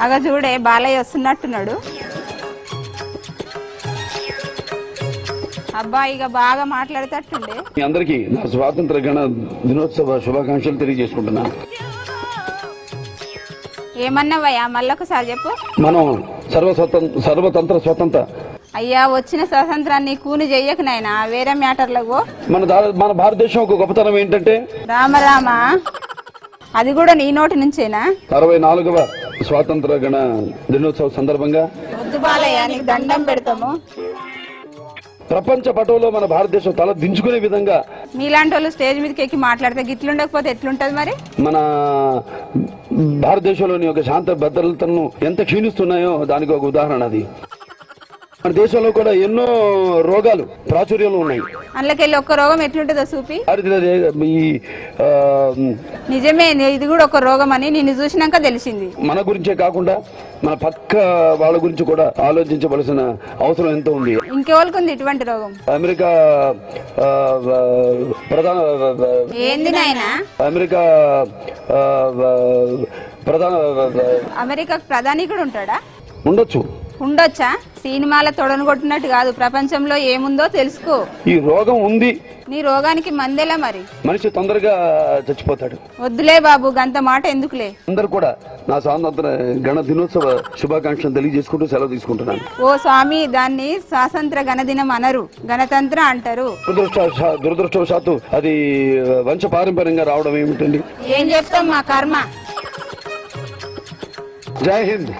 అగ చూడే బాలయ్య వస్తున్నట్టున్నాడు. అబ్బా ఇక బాగా మాట్లాడేటట్టుండే. మీ అందరికీ నా స్వాతంత్ర గణ దినోత్సవ శుభాకాంక్షలు తెలియజేసుకుంటున్నాను. ఏమన్నావయ్యా మళ్ళొకసారి చెప్పు. మనం సర్వతంత్ర స్వతంత్ర. అయ్యా వచ్చిన స్వాతంత్రాన్ని కూని చెయ్యకు నాయనా, వేరే మ్యాటర్లకు. మన భారతదేశం ఒక గొప్పతనం ఏంటంటే రామ అది కూడా నీ నోటి నుంచేనా? 64వ స్వాతంత్ర గణ దినోత్సవ సందర్భంగా వద్దు బాలయ్య, నీకు దండం పెడతాము. ప్రపంచ పటంలో మన భారతదేశం తల దించుకునే విధంగా మీలాంటి వాళ్ళు స్టేజ్ మీదకి ఎక్కి మాట్లాడితే గిట్లుండకపోతే ఎట్లుంటది మరి? మన భారతదేశంలోని ఒక శాంత భద్రతలను ఎంత క్షీణిస్తున్నాయో దానికి ఒక ఉదాహరణ అది. మన దేశంలో కూడా ఎన్నో రోగాలు ప్రాచుర్యంలో ఉన్నాయి. అందులోకెళ్ళి ఒక్క రోగం ఎట్లుంటుందో చూపి. నిజమే, ఇది కూడా ఒక రోగం అని నిన్ను చూసినాక తెలిసింది. మన గురించే కాకుండా మన పక్క వాళ్ళ గురించి కూడా ఆలోచించవలసిన అవసరం ఎంతో ఉంది. ఇంకెవరికి ఇటువంటి రోగం? అమెరికా ప్రధాన ఏంది నాయనా? అమెరికా ప్రధాన అమెరికా ప్రధాని కూడా ఉంటాడా? ఉండొచ్చా? సినిమాల తొడను కొట్టినట్టు కాదు, ప్రపంచంలో ఏముందో తెలుసుకో. ఈ రోగం ఉంది. నీ రోగానికి మందేలా మరి? మనిషి తొందరగా చచ్చిపోతాడు. వద్దులే బాబు, గంత మాట ఎందుకులే. అందరు కూడా నా స్వాతంత్ర గణ దినోత్సవ శుభాకాంక్షలు తెలియజేసుకుంటూ సెలవు తీసుకుంటున్నాను. ఓ స్వామి, దాన్ని స్వాతంత్ర గణదినం అనరు, గణతంత్ర అంటారు. దురదృష్టవశాత్తు అది వంశ పారంపర్యంగా రావడం ఏమిటండి? ఏం చెప్తాం, మా కర్మ. జై హింద్.